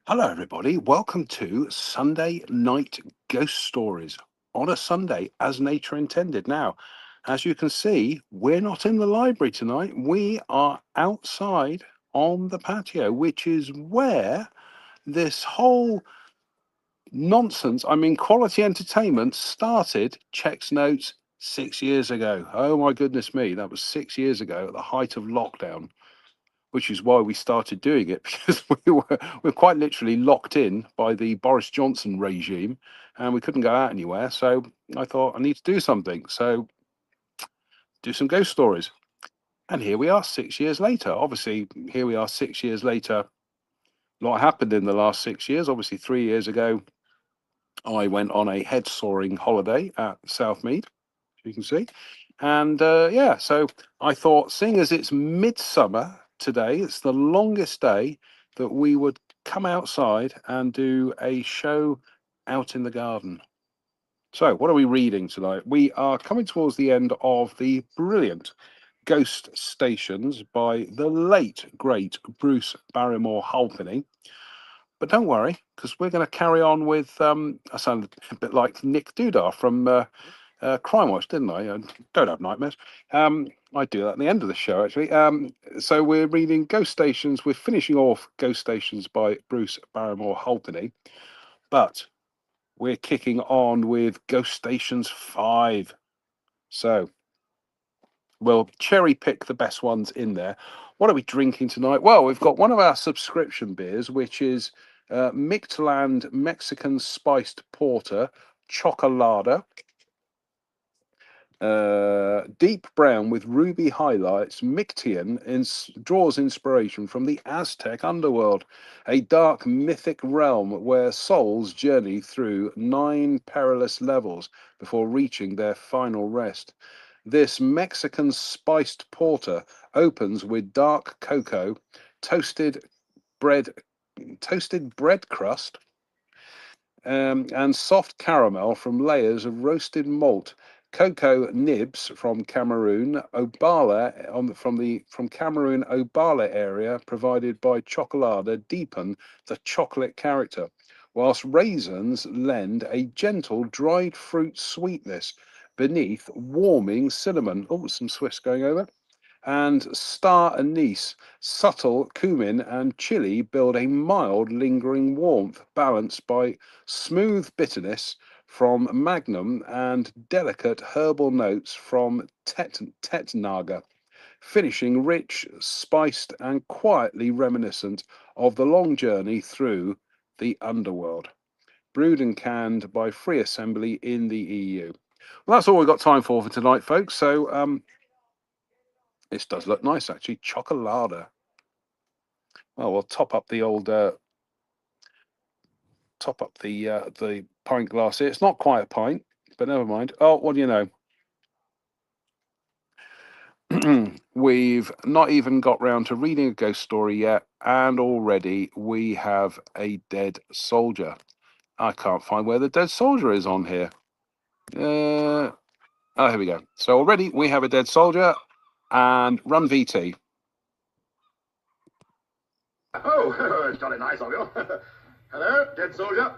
Hello, everybody. Welcome to Sunday Night Ghost Stories on a Sunday, as nature intended. Now, as you can see, we're not in the library tonight. We are outside on the patio, which is where this whole nonsense, quality entertainment started. Checks Notes 6 years ago. Oh, my goodness me. That was 6 years ago at the height of lockdown, which is why we started doing it, because we're quite literally locked in by the Boris Johnson regime and we couldn't go out anywhere. So I thought I need to do something. So do some ghost stories. And here we are 6 years later. Obviously, here we are 6 years later. A lot happened in the last 6 years. Obviously, 3 years ago, I went on a head soaring holiday at Southmead, you can see. And yeah, so I thought, seeing as it's midsummer today, it's the longest day, that we would come outside and do a show out in the garden. So what are we reading tonight? We are coming towards the end of the brilliant Ghost Stations by the late, great Bruce Barrymore Halpenny. But don't worry, because we're going to carry on with, I sound a bit like Nick Dudar from Crime Watch, didn't I? Don't have nightmares. I do that at the end of the show, actually. So we're reading Ghost Stations. We're finishing off Ghost Stations by Bruce Barrymore Halpenny. But we're kicking on with Ghost Stations 5. So we'll cherry pick the best ones in there. What are we drinking tonight? Well, we've got one of our subscription beers, which is Mictland Mexican Spiced Porter Chocolada. Deep brown with ruby highlights. Mictian draws inspiration from the Aztec underworld, a dark mythic realm where souls journey through 9 perilous levels before reaching their final rest. This Mexican spiced porter opens with dark cocoa, toasted bread crust, and soft caramel from layers of roasted malt. Cocoa nibs from Cameroon, Obala from Cameroon Obala area, provided by Chocolada, deepen the chocolate character, whilst raisins lend a gentle dried fruit sweetness beneath warming cinnamon. Oh, some Swiss going over. And star anise, subtle cumin and chili build a mild, lingering warmth, balanced by smooth bitterness from Magnum and delicate herbal notes from Tetnaga, finishing rich, spiced, and quietly reminiscent of the long journey through the underworld. Brewed and canned by Free Assembly in the EU. Well, that's all we've got time for tonight, folks. So, this does look nice, actually. Chocolada. Well, we'll top up the old the pint glass here. It's not quite a pint, but never mind. Oh, what do you know? We've not even got round to reading a ghost story yet, and already we have a dead soldier. I can't find where the dead soldier is on here. Oh, here we go. So already we have a dead soldier, and run VT. Oh, it's jolly nice of you. Hello, dead soldier.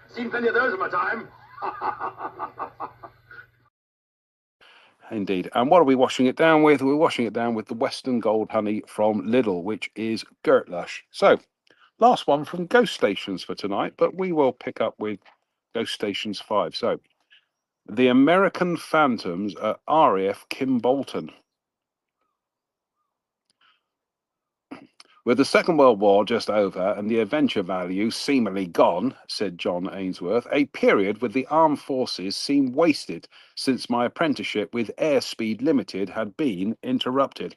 Seen plenty of those in my time. Indeed. And what are we washing it down with? We're washing it down with the Western Gold Honey from Lidl, which is Gertlush. So, last one from Ghost Stations for tonight, but we will pick up with Ghost Stations 5. So, the American Phantoms at RAF Kimbolton. With the Second World War just over and the adventure value seemingly gone, said John Ainsworth, a period with the armed forces seemed wasted since my apprenticeship with Airspeed Limited had been interrupted.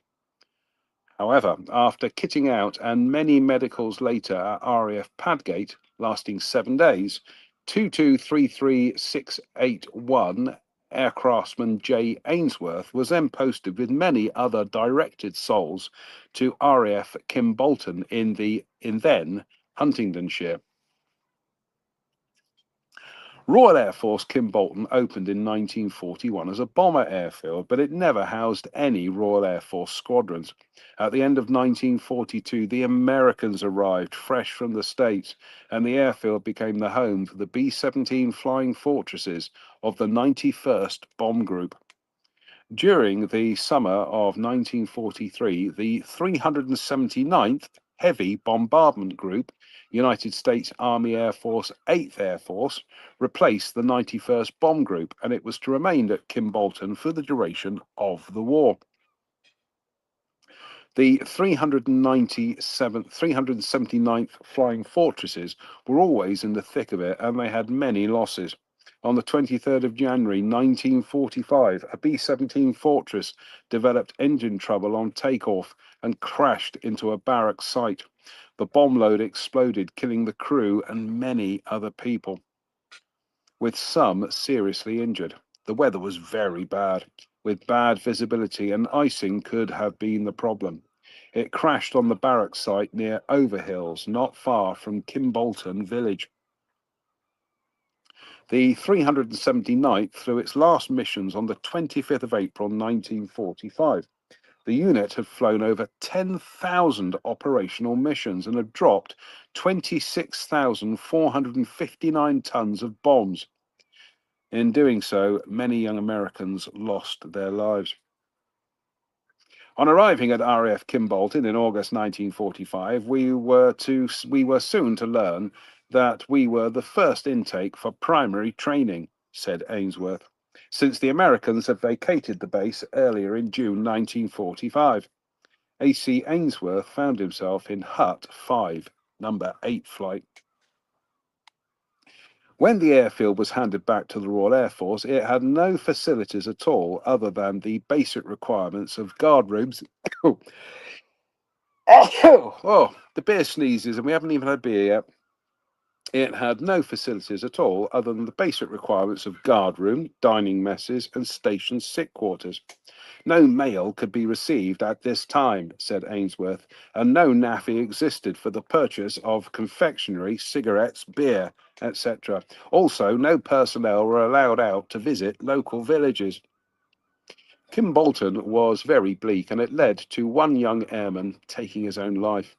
However, after kitting out and many medicals later at RAF Padgate, lasting 7 days, 2233681 Aircraftsman J. Ainsworth was then posted with many other directed souls to RAF Kimbolton in then Huntingdonshire. Royal Air Force Kimbolton opened in 1941 as a bomber airfield, but it never housed any Royal Air Force squadrons. At the end of 1942, the Americans arrived fresh from the States, and the airfield became the home for the B-17 Flying Fortresses of the 91st Bomb Group. During the summer of 1943, the 379th Heavy Bombardment Group, United States Army Air Force 8th Air Force, replaced the 91st Bomb Group, and it was to remain at Kimbolton for the duration of the war. The 379th Flying Fortresses were always in the thick of it, and they had many losses. On the 23rd of January 1945, a B-17 Fortress developed engine trouble on takeoff and crashed into a barracks site. The bomb load exploded, killing the crew and many other people, with some seriously injured. The weather was very bad, with bad visibility, and icing could have been the problem. It crashed on the barracks site near Overhills, not far from Kimbolton village. The 379th flew its last missions on the 25th of April 1945. The unit had flown over 10,000 operational missions and had dropped 26,459 tons of bombs. In doing so, many young Americans lost their lives. On arriving at RAF Kimbolton in August 1945, we were soon to learn that we were the first intake for primary training, said Ainsworth, since the Americans had vacated the base earlier in June 1945. A.C. Ainsworth found himself in Hut 5, number 8 flight. When the airfield was handed back to the Royal Air Force, it had no facilities at all other than the basic requirements of guard rooms. Oh, the beer sneezes, and we haven't even had beer yet. It had no facilities at all other than the basic requirements of guard room, dining messes, and station sick quarters. No mail could be received at this time, said Ainsworth, and no NAFI existed for the purchase of confectionery, cigarettes, beer, etc. Also, no personnel were allowed out to visit local villages. Kimbolton was very bleak, and it led to one young airman taking his own life.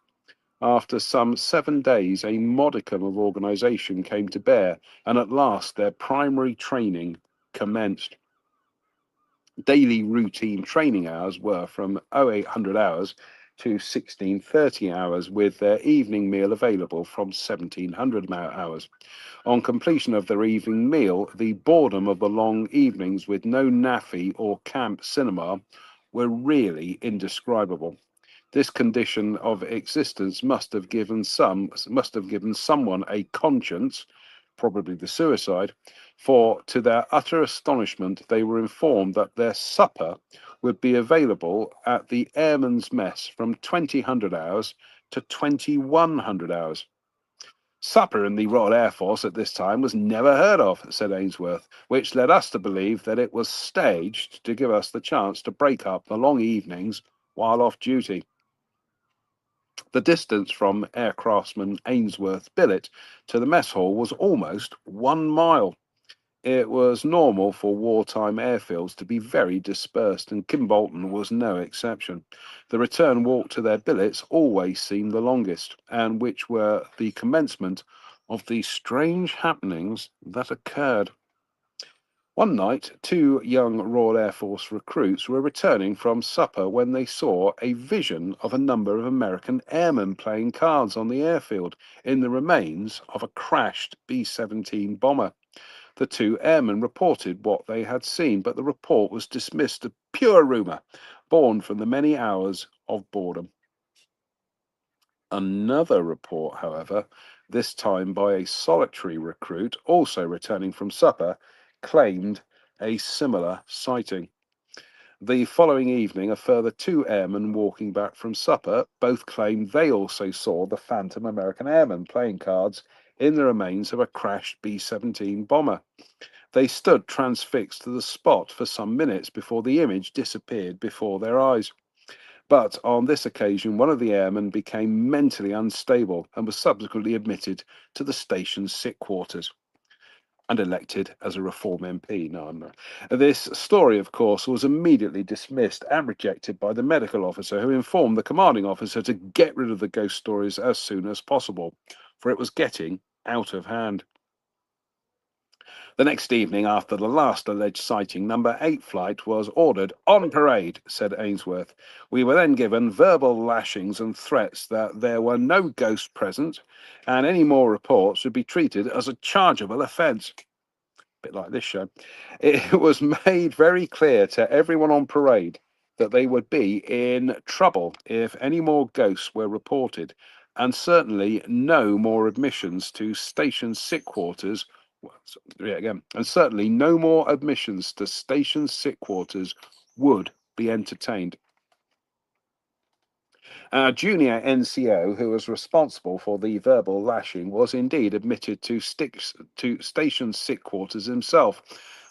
After some 7 days, a modicum of organisation came to bear, and at last their primary training commenced. Daily routine training hours were from 0800 hours to 1630 hours, with their evening meal available from 1700 hours. On completion of their evening meal, the boredom of the long evenings with no NAFI or camp cinema were really indescribable. This condition of existence must have given someone a conscience, probably the suicide, for to their utter astonishment they were informed that their supper would be available at the Airmen's Mess from 2000 hours to 2100 hours. Supper in the Royal Air Force at this time was never heard of, said Ainsworth, which led us to believe that it was staged to give us the chance to break up the long evenings while off duty. The distance from Aircraftsman Ainsworth billet to the mess hall was almost 1 mile. It was normal for wartime airfields to be very dispersed, and Kimbolton was no exception. The return walk to their billets always seemed the longest, and which were the commencement of the strange happenings that occurred. One night, two young Royal Air Force recruits were returning from supper when they saw a vision of a number of American airmen playing cards on the airfield in the remains of a crashed B-17 bomber. The two airmen reported what they had seen, but the report was dismissed as pure rumour, born from the many hours of boredom. Another report, however, this time by a solitary recruit, also returning from supper, claimed a similar sighting. The following evening, a further two airmen walking back from supper both claimed they also saw the phantom American airmen playing cards in the remains of a crashed B-17 bomber. They stood transfixed to the spot for some minutes before the image disappeared before their eyes. But on this occasion, one of the airmen became mentally unstable and was subsequently admitted to the station's sick quarters and elected as a Reform MP. No, I'm not. This story, of course, was immediately dismissed and rejected by the medical officer, who informed the commanding officer to get rid of the ghost stories as soon as possible, for it was getting out of hand. The next evening, after the last alleged sighting, number 8 flight was ordered on parade, said Ainsworth. We were then given verbal lashings and threats that there were no ghosts present, and any more reports would be treated as a chargeable offence. Bit like this show. It was made very clear to everyone on parade that they would be in trouble if any more ghosts were reported, and certainly no more admissions to station sick quarters. And certainly no more admissions to station sick quarters would be entertained. Our junior NCO, who was responsible for the verbal lashing, was indeed admitted to station sick quarters himself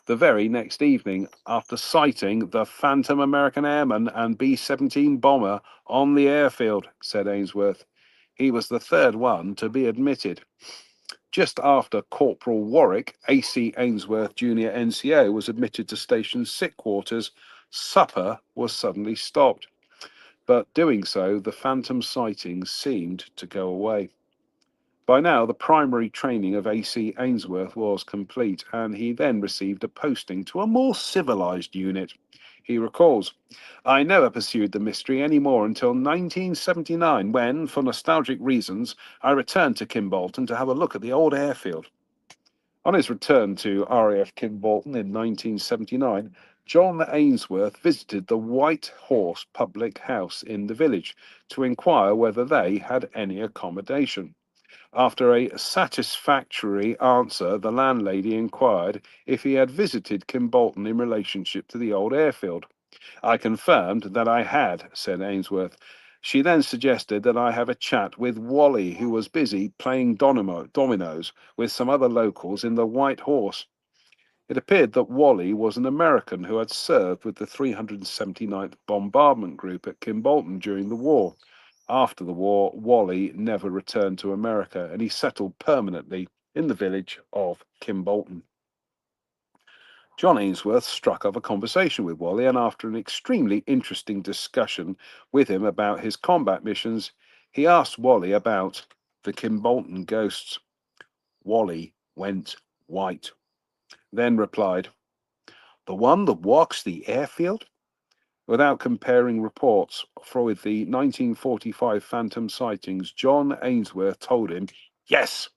the very next evening after sighting the phantom American airman and B-17 bomber on the airfield, said Ainsworth. He was the third one to be admitted. Just after Corporal Warwick, AC Ainsworth Junior NCO, was admitted to station sick quarters, supper was suddenly stopped. But doing so, the phantom sightings seemed to go away. By now, the primary training of AC Ainsworth was complete, and he then received a posting to a more civilized unit. He recalls, I never pursued the mystery any more until 1979, when, for nostalgic reasons, I returned to Kimbolton to have a look at the old airfield. On his return to RAF Kimbolton in 1979, John Ainsworth visited the White Horse public house in the village to inquire whether they had any accommodation. After a satisfactory answer, the landlady inquired if he had visited Kimbolton in relationship to the old airfield. I confirmed that I had, said Ainsworth. She then suggested that I have a chat with Wally, who was busy playing dominoes with some other locals in the White Horse. It appeared that Wally was an American who had served with the 379th Bombardment Group at Kimbolton during the war. After the war, Wally never returned to America, and he settled permanently in the village of Kimbolton. John Ainsworth struck up a conversation with Wally, and after an extremely interesting discussion with him about his combat missions, he asked Wally about the Kimbolton ghosts. Wally went white, then replied, "The one that walks the airfield?" Without comparing reports with the 1945 phantom sightings, John Ainsworth told him, yes.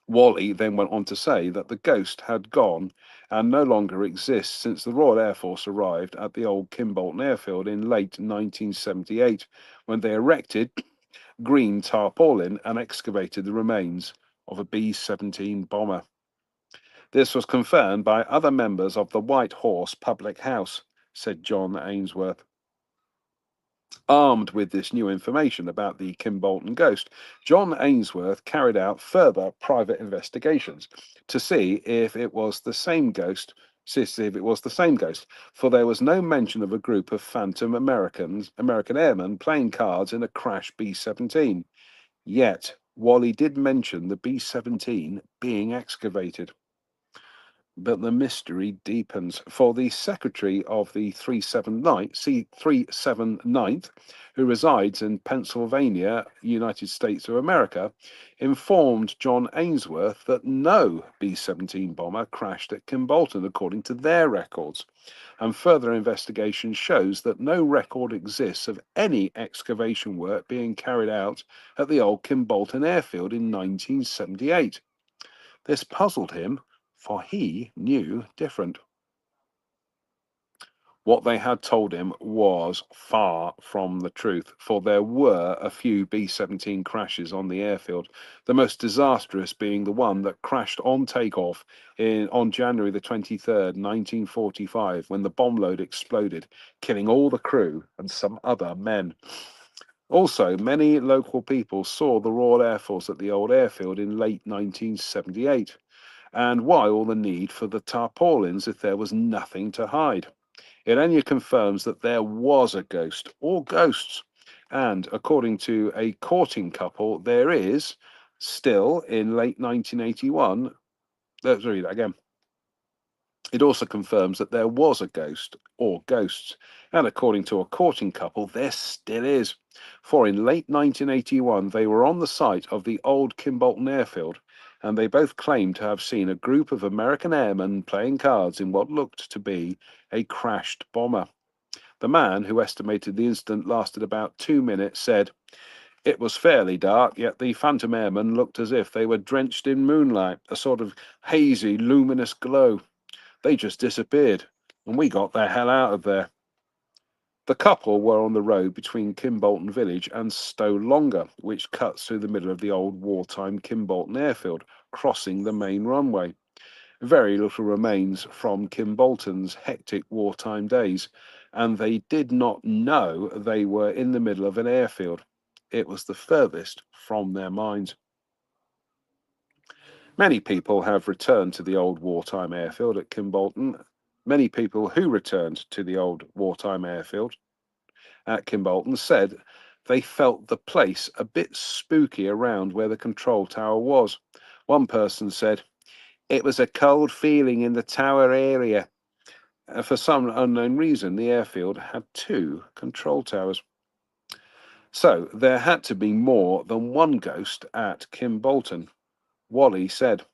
Wally then went on to say that the ghost had gone and no longer exists since the Royal Air Force arrived at the old Kimbolton airfield in late 1978, when they erected green tarpaulin and excavated the remains of a B-17 bomber. This was confirmed by other members of the White Horse public house, said John Ainsworth. Armed with this new information about the Kimbolton ghost, John Ainsworth carried out further private investigations to see if it was the same ghost See if it was the same ghost, for there was no mention of a group of phantom American airmen playing cards in a crashed B-17. Yet, Wally did mention the B-17 being excavated. But the mystery deepens, for the secretary of the 37th, who resides in Pennsylvania, United States of America, informed John Ainsworth that no B-17 bomber crashed at Kimbolton according to their records. And further investigation shows that no record exists of any excavation work being carried out at the old Kimbolton airfield in 1978. This puzzled him, for he knew different. What they had told him was far from the truth, for there were a few B-17 crashes on the airfield, the most disastrous being the one that crashed on takeoff on January the 23rd, 1945, when the bomb load exploded, killing all the crew and some other men. Also, many local people saw the Royal Air Force at the old airfield in late 1978. And why all the need for the tarpaulins if there was nothing to hide? It only confirms that there was a ghost or ghosts. And according to a courting couple, there is still in late 1981. Let's read that again. It also confirms that there was a ghost or ghosts, and according to a courting couple, there still is. For in late 1981, they were on the site of the old Kimbolton airfield, and they both claimed to have seen a group of American airmen playing cards in what looked to be a crashed bomber. The man, who estimated the incident lasted about 2 minutes, said, "It was fairly dark, yet the phantom airmen looked as if they were drenched in moonlight, a sort of hazy, luminous glow. They just disappeared, and we got the hell out of there." The couple were on the road between Kimbolton Village and Stow Longer, which cuts through the middle of the old wartime Kimbolton airfield, crossing the main runway. Very little remains from Kimbolton's hectic wartime days, and they did not know they were in the middle of an airfield. It was the furthest from their minds. Many people have returned to the old wartime airfield at Kimbolton. Many people who returned to the old wartime airfield at Kimbolton said they felt the place a bit spooky around where the control tower was. One person said, "It was a cold feeling in the tower area." For some unknown reason, the airfield had two control towers. So there had to be more than one ghost at Kimbolton. Wally said,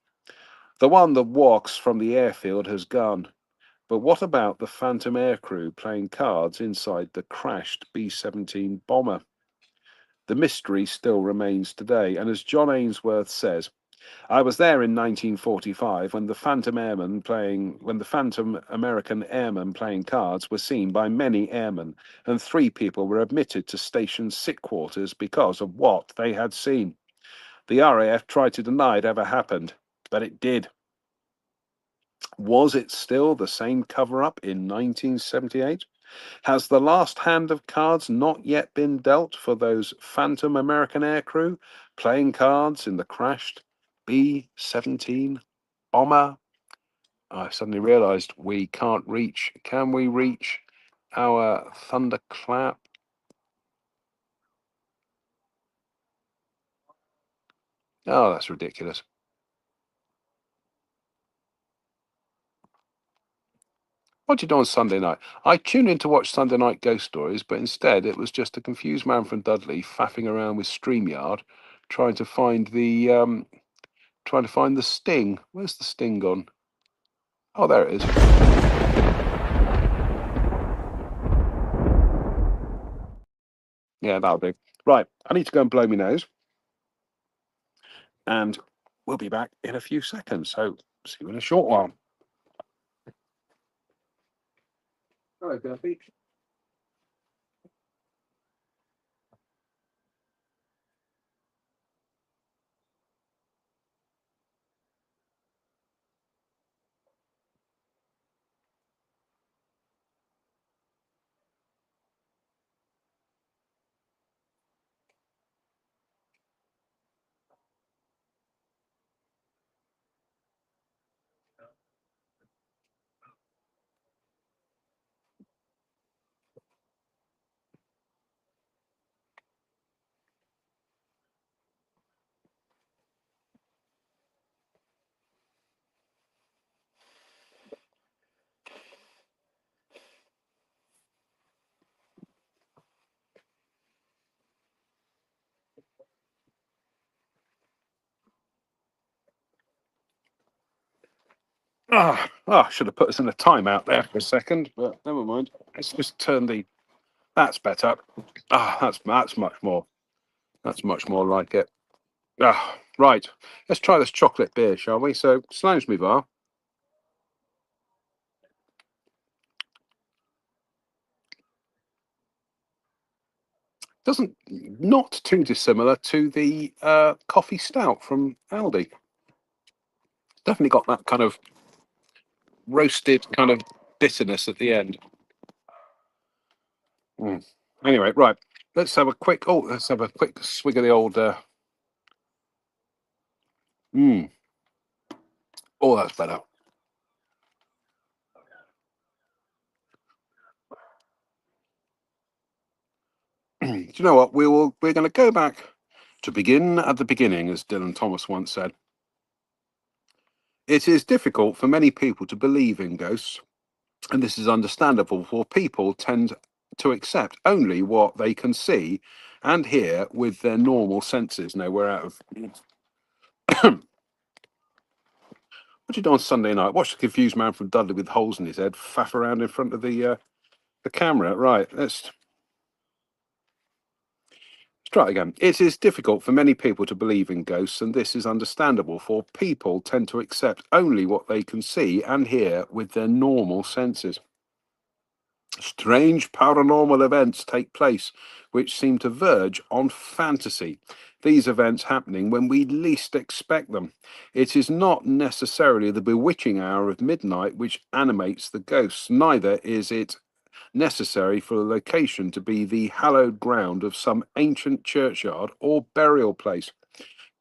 "The one that walks from the airfield has gone. But what about the phantom aircrew playing cards inside the crashed B-17 bomber?" The mystery still remains today, and as John Ainsworth says, "I was there in 1945 when the Phantom American airmen playing cards were seen by many airmen, and 3 people were admitted to station sick quarters because of what they had seen. The RAF tried to deny it ever happened, but it did." Was it still the same cover-up in 1978? Has the last hand of cards not yet been dealt for those phantom American aircrew playing cards in the crashed B-17 bomber? I suddenly realized we can't reach. Can we reach our thunderclap? Oh, that's ridiculous. What did you do on Sunday night? I tuned in to watch Sunday Night Ghost Stories, but instead it was just a confused man from Dudley faffing around with StreamYard, trying to find the sting. Where's the sting gone? Oh, there it is. Yeah, that'll do. Right, I need to go and blow my nose, and we'll be back in a few seconds. So, see you in a short while. Hello, Duffy. Should have put us in a timeout there for a second, but never mind. Let's just turn the. That's better. That's much more. That's much more like it. Right. Let's try this chocolate beer, shall we? So, Sloansby Bar. Doesn't not too dissimilar to the coffee stout from Aldi. Definitely got that kind of roasted kind of bitterness at the end. Anyway, right. Let's have a quick. Let's have a quick swig of the old. Oh, that's better. Do you know what? We're going to go back to begin at the beginning, as Dylan Thomas once said. It is difficult for many people to believe in ghosts, and this is understandable, for people tend to accept only what they can see and hear with their normal senses. Now we're out of. What do you do on Sunday night? Watch the confused man from Dudley with holes in his head faff around in front of the camera. Right, let's try it again. It is difficult for many people to believe in ghosts, and this is understandable, for people tend to accept only what they can see and hear with their normal senses. Strange paranormal events take place which seem to verge on fantasy. These events happening when we least expect them. It is not necessarily the bewitching hour of midnight which animates the ghosts, neither is it necessary for the location to be the hallowed ground of some ancient churchyard or burial place.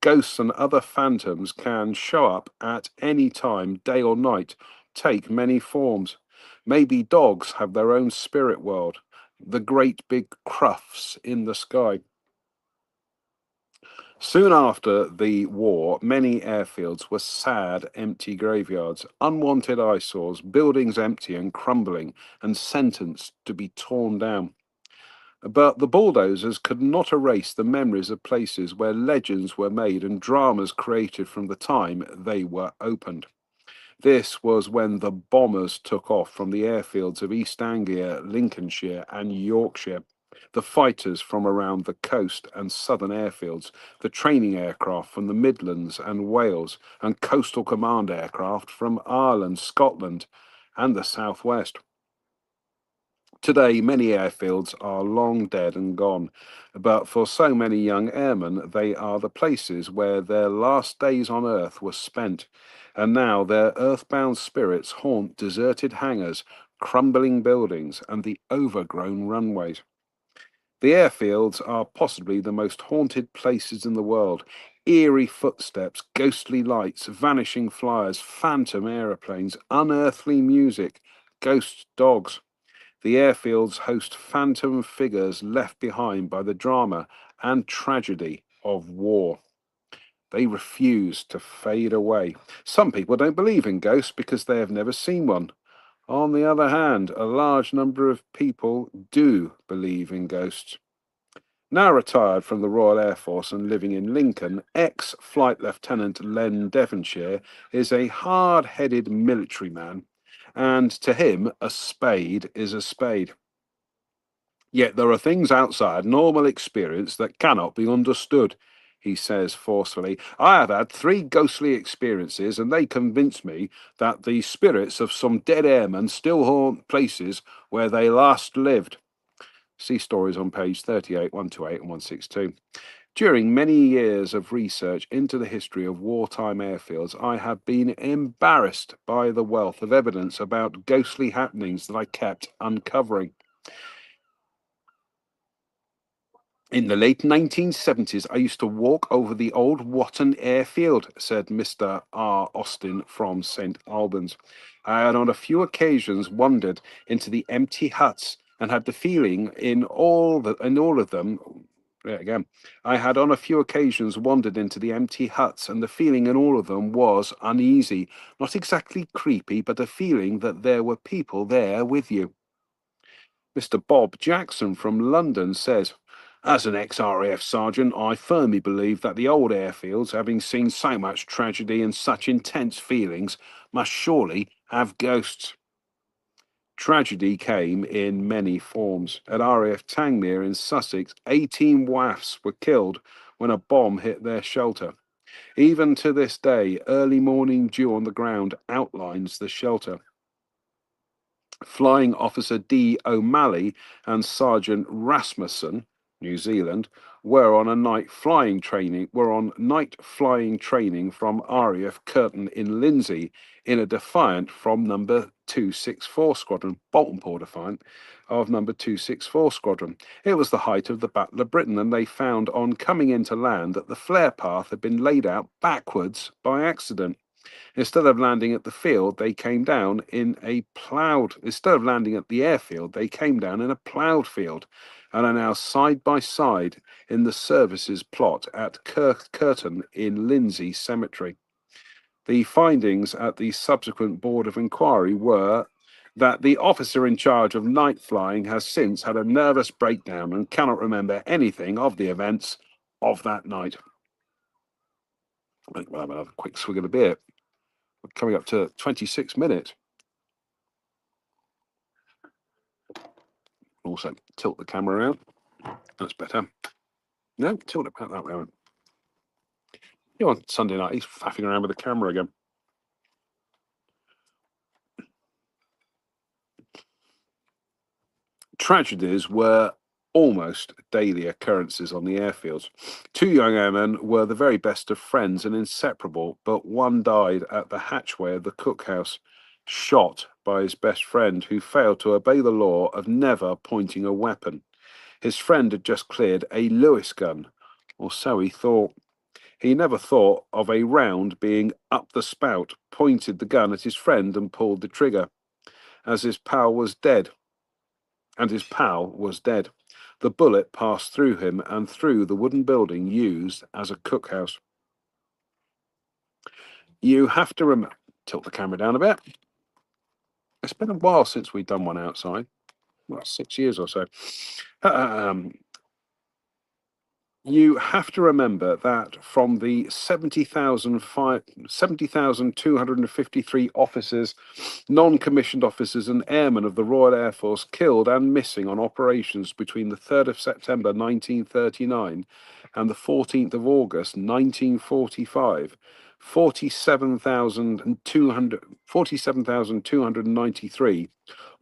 Ghosts and other phantoms can show up at any time, day or night, take many forms. Maybe dogs have their own spirit world, the great big crufts in the sky. Soon after the war, many airfields were sad, empty graveyards, unwanted eyesores, buildings empty and crumbling, and sentenced to be torn down. But the bulldozers could not erase the memories of places where legends were made and dramas created from the time they were opened. This was when the bombers took off from the airfields of East Anglia, Lincolnshire, and Yorkshire. The fighters from around the coast and southern airfields, the training aircraft from the Midlands and Wales, and coastal command aircraft from Ireland, Scotland, and the southwest. Today, many airfields are long dead and gone, but for so many young airmen, they are the places where their last days on Earth were spent, and now their earthbound spirits haunt deserted hangars, crumbling buildings, and the overgrown runways. The airfields are possibly the most haunted places in the world. Eerie footsteps, ghostly lights, vanishing flyers, phantom aeroplanes, unearthly music, ghost dogs. The airfields host phantom figures left behind by the drama and tragedy of war. They refuse to fade away. Some people don't believe in ghosts because they have never seen one. On the other hand, a large number of people do believe in ghosts. Now retired from the Royal Air Force and living in Lincoln, ex-Flight Lieutenant Len Devonshire is a hard-headed military man, and to him, a spade is a spade. Yet there are things outside normal experience that cannot be understood, he says forcefully. I have had 3 ghostly experiences, and they convince me that the spirits of some dead airmen still haunt places where they last lived. See stories on page 38, 128 and 162. During many years of research into the history of wartime airfields, I have been embarrassed by the wealth of evidence about ghostly happenings that I kept uncovering. In the late 1970s, I used to walk over the old Watton airfield, said Mr. R. Austin from St. Albans. I had on a few occasions wandered into the empty huts and had the feeling in all of them. Again, I had on a few occasions wandered into the empty huts, and the feeling in all of them was uneasy, not exactly creepy, but a feeling that there were people there with you. Mr. Bob Jackson from London says, As an ex-RAF sergeant, I firmly believe that the old airfields, having seen so much tragedy and such intense feelings, must surely have ghosts. Tragedy came in many forms. At RAF Tangmere in Sussex, 18 WAFs were killed when a bomb hit their shelter. Even to this day, early morning dew on the ground outlines the shelter. Flying Officer D. O'Malley and Sergeant Rasmussen, New Zealand, were on night flying training from RAF Curtin in Lindsay in a Defiant from number 264 Squadron, Bolton Port Defiant of number 264 Squadron. It was the height of the Battle of Britain, and they found on coming into land that the flare path had been laid out backwards by accident. Instead of landing at the field, they came down in a ploughed. Instead of landing at the airfield, they came down in a ploughed field, and are now side by side in the services plot at Curtin in Lindsay Cemetery. The findings at the subsequent Board of Inquiry were that the officer in charge of night flying has since had a nervous breakdown and cannot remember anything of the events of that night. I think we'll have another quick swig of the beer. We're coming up to 26 minutes. Also, tilt the camera around. That's better. No, tilt it back that way. You know, on Sunday night, he's faffing around with the camera again. Tragedies were almost daily occurrences on the airfields. Two young airmen were the very best of friends and inseparable, but one died at the hatchway of the cookhouse, shot by his best friend, who failed to obey the law of never pointing a weapon. His friend had just cleared a Lewis gun, or so he thought. He never thought of a round being up the spout, pointed the gun at his friend and pulled the trigger, as his pal was dead. The bullet passed through him and through the wooden building used as a cookhouse. You have to remember. Tilt the camera down a bit. It's been a while since we've done one outside. Well, 6 years or so. You have to remember that from the 70,253 officers, non-commissioned officers and airmen of the Royal Air Force killed and missing on operations between the 3rd of September 1939 and the 14th of August 1945, 47,293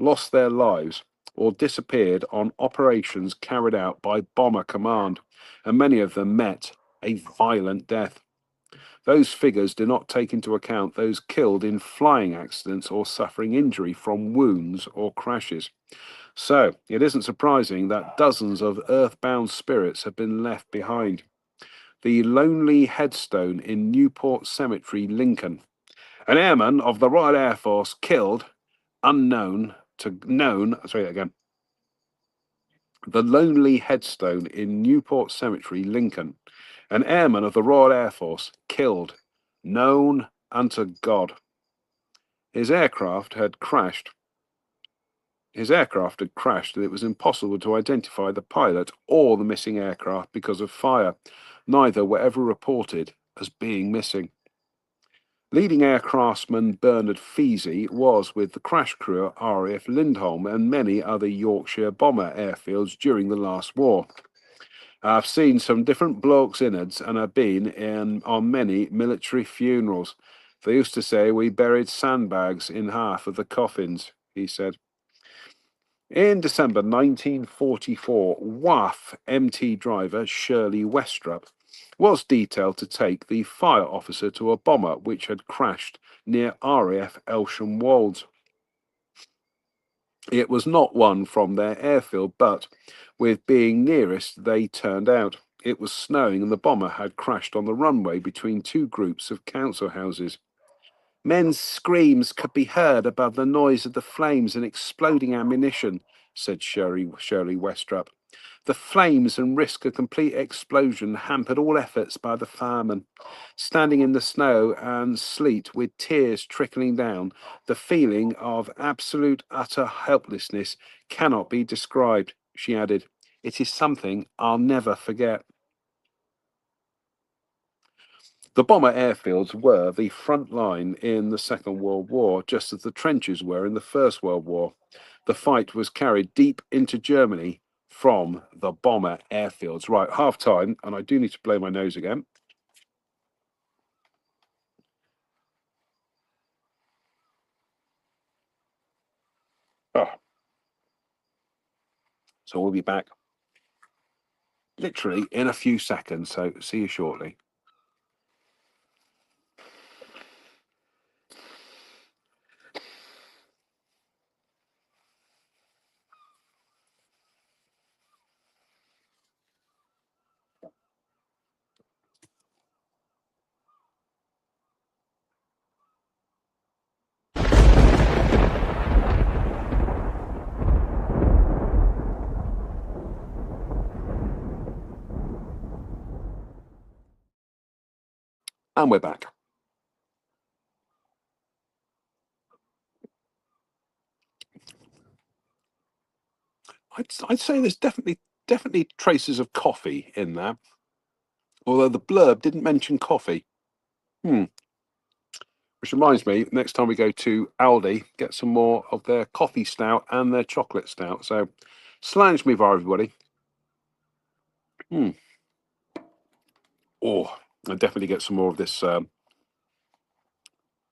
lost their lives or disappeared on operations carried out by Bomber Command, and many of them met a violent death. Those figures do not take into account those killed in flying accidents or suffering injury from wounds or crashes. So, it isn't surprising that dozens of earthbound spirits have been left behind. The lonely headstone in Newport Cemetery, Lincoln. An airman of the Royal Air Force killed, unknown to known. Sorry, again. The lonely headstone in Newport Cemetery, Lincoln. An airman of the Royal Air Force killed, known unto God. His aircraft had crashed. And it was impossible to identify the pilot or the missing aircraft because of fire. Neither were ever reported as being missing. Leading air craftsman Bernard Feasey was with the crash crew at RAF Lindholm and many other Yorkshire bomber airfields during the last war. I've seen some different blokes' innards and I've been on many military funerals. They used to say we buried sandbags in half of the coffins, he said. In December 1944, WAF MT driver Shirley Westrup was detailed to take the fire officer to a bomber which had crashed near RAF Elsham Wolds. It was not one from their airfield, but with being nearest, they turned out. It was snowing and the bomber had crashed on the runway between two groups of council houses. Men's screams could be heard above the noise of the flames and exploding ammunition, said Shirley Westrup. The flames and risk of complete explosion hampered all efforts by the firemen. Standing in the snow and sleet with tears trickling down, the feeling of absolute utter helplessness cannot be described, she added. It is something I'll never forget. The bomber airfields were the front line in the Second World War, just as the trenches were in the First World War. The fight was carried deep into Germany from the bomber airfields. Right, half time, and I do need to blow my nose again. Oh. So we'll be back literally in a few seconds. So see you shortly. And we're back. I'd say there's definitely traces of coffee in there, although the blurb didn't mention coffee. Which reminds me, next time we go to Aldi, get some more of their coffee stout and their chocolate stout. So, slange me for everybody. Oh, I definitely get some more of this. I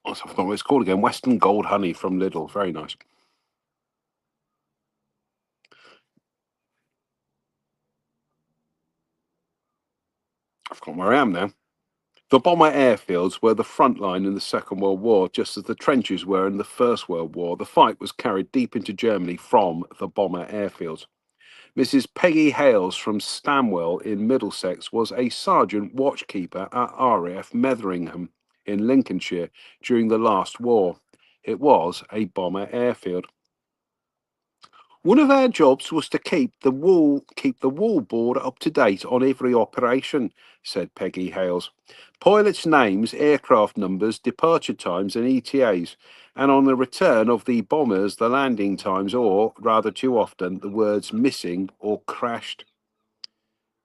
forgot what it's called again. Western Gold Honey from Lidl. Very nice. I've forgotten where I am now. The bomber airfields were the front line in the Second World War, just as the trenches were in the First World War. The fight was carried deep into Germany from the bomber airfields. Mrs. Peggy Hales from Stanwell in Middlesex was a sergeant watchkeeper at RAF Metheringham in Lincolnshire during the last war. It was a bomber airfield. One of our jobs was to keep the wall board up to date on every operation, said Peggy Hales. Pilots' names, aircraft numbers, departure times, and ETAs, and on the return of the bombers, the landing times, or rather too often, the words missing or crashed.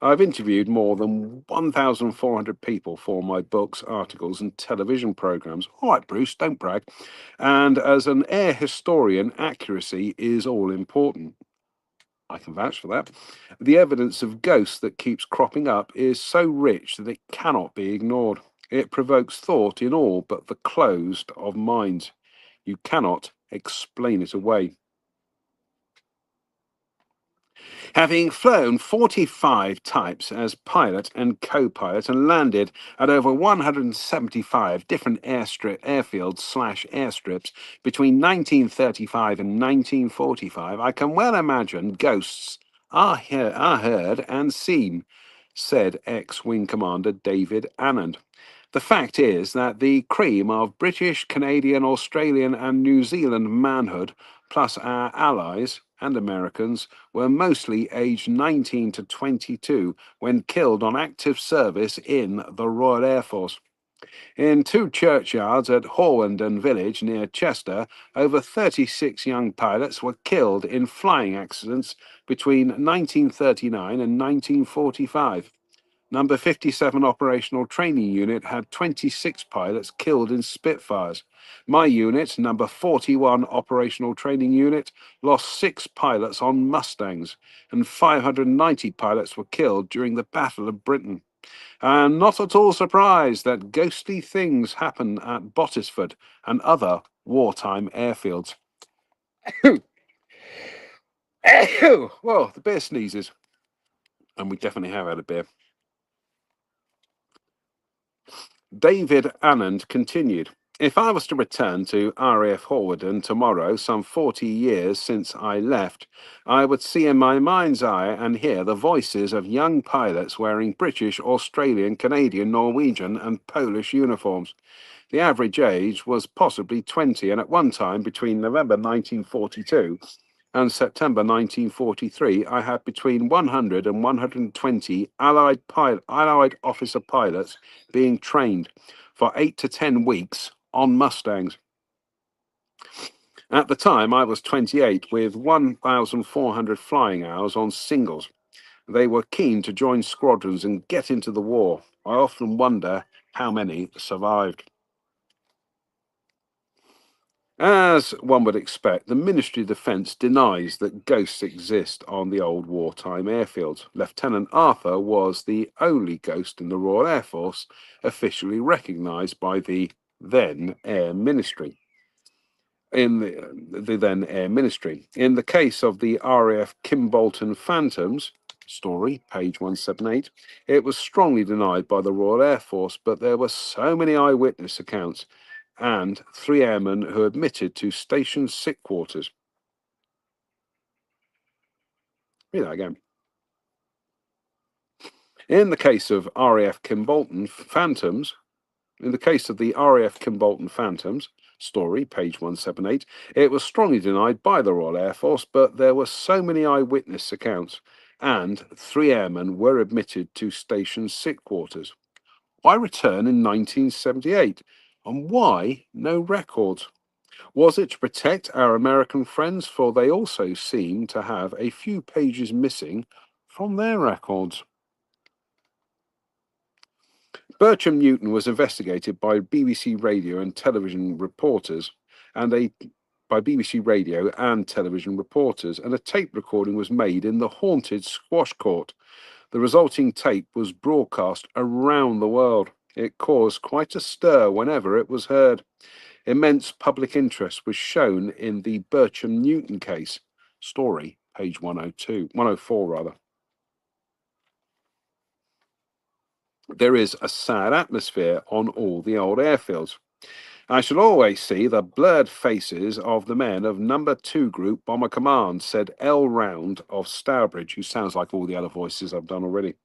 I've interviewed more than 1,400 people for my books, articles, and television programs. All right, Bruce, don't brag. And as an air historian, accuracy is all important. I can vouch for that. The evidence of ghosts that keeps cropping up is so rich that it cannot be ignored. It provokes thought in all but the closed of minds. You cannot explain it away. Having flown 45 types as pilot and co-pilot and landed at over 175 different airfields/airstrips between 1935 and 1945, I can well imagine ghosts are heard and seen, said ex-Wing Commander David Annand. The fact is that the cream of British, Canadian, Australian, and New Zealand manhood, plus our allies and Americans, were mostly aged 19 to 22 when killed on active service in the Royal Air Force. In two churchyards at Horwendon Village near Chester, over 36 young pilots were killed in flying accidents between 1939 and 1945. Number 57 Operational Training Unit had 26 pilots killed in Spitfires. My unit, number 41 Operational Training Unit, lost 6 pilots on Mustangs, and 590 pilots were killed during the Battle of Britain. I'm not at all surprised that ghostly things happen at Bottisford and other wartime airfields. Well, the beer sneezes, and we definitely have had a beer. David Annand continued, if I was to return to RAF Horwendon tomorrow, some 40 years since I left, I would see in my mind's eye and hear the voices of young pilots wearing British, Australian, Canadian, Norwegian, and Polish uniforms. The average age was possibly 20, and at one time, between November 1942 and September 1943, I had between 100 and 120 Allied officer pilots being trained for 8 to 10 weeks on Mustangs. At the time, I was 28 with 1,400 flying hours on singles. They were keen to join squadrons and get into the war. I often wonder how many survived. As one would expect, the Ministry of Defence denies that ghosts exist on the old wartime airfields. Lieutenant Arthur was the only ghost in the Royal Air Force officially recognised by the then Air Ministry. In the then Air Ministry. In the case of the RAF Kimbolton Phantoms story, page 178, it was strongly denied by the Royal Air Force, but there were so many eyewitness accounts and 3 airmen who admitted to station sick quarters. Read that again. In the case of RAF Kimbolton Phantoms, in the case of the RAF Kimbolton Phantoms story, page 178, it was strongly denied by the Royal Air Force, but there were so many eyewitness accounts, and 3 airmen were admitted to station sick quarters. Why return in 1978? And why no records? Was it to protect our American friends? For they also seem to have a few pages missing from their records. Bertram Newton was investigated by BBC radio and television reporters, and a tape recording was made in the haunted squash court. The resulting tape was broadcast around the world. It caused quite a stir whenever it was heard. Immense public interest was shown in the Bertram Newton case story, page 104 rather. There is a sad atmosphere on all the old airfields. I shall always see the blurred faces of the men of No. 2 Group Bomber Command, said L. Round of Stourbridge, who sounds like all the other voices I've done already.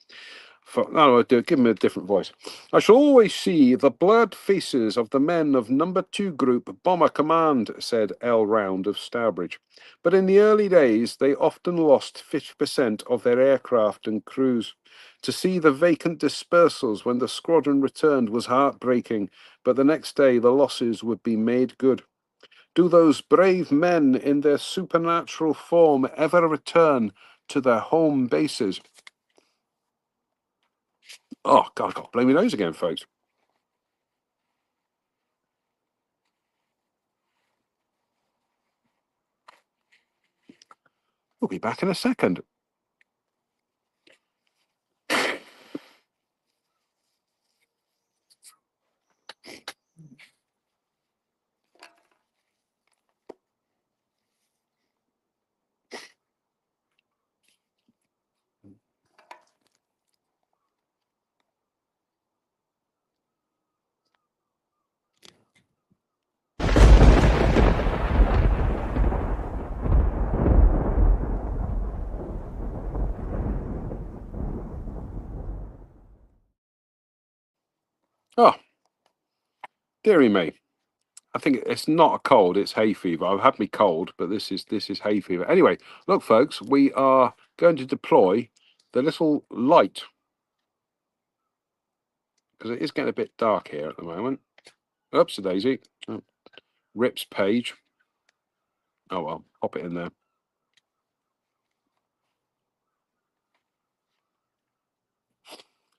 Give him a different voice. I shall always see the blurred faces of the men of No. 2 Group Bomber Command, said L. Round of Stourbridge. But in the early days, they often lost 50% of their aircraft and crews. To see the vacant dispersals when the squadron returned was heartbreaking, but the next day the losses would be made good. Do those brave men in their supernatural form ever return to their home bases? Oh, God, I've got to blow my nose again, folks. We'll be back in a second. Oh, dearie me. I think it's not a cold, it's hay fever. I've had me cold, but this is hay fever. Anyway, look, folks, we are going to deploy the little light, because it is getting a bit dark here at the moment. Oops, a daisy. Oh, Rip's page. Oh, well, pop it in there.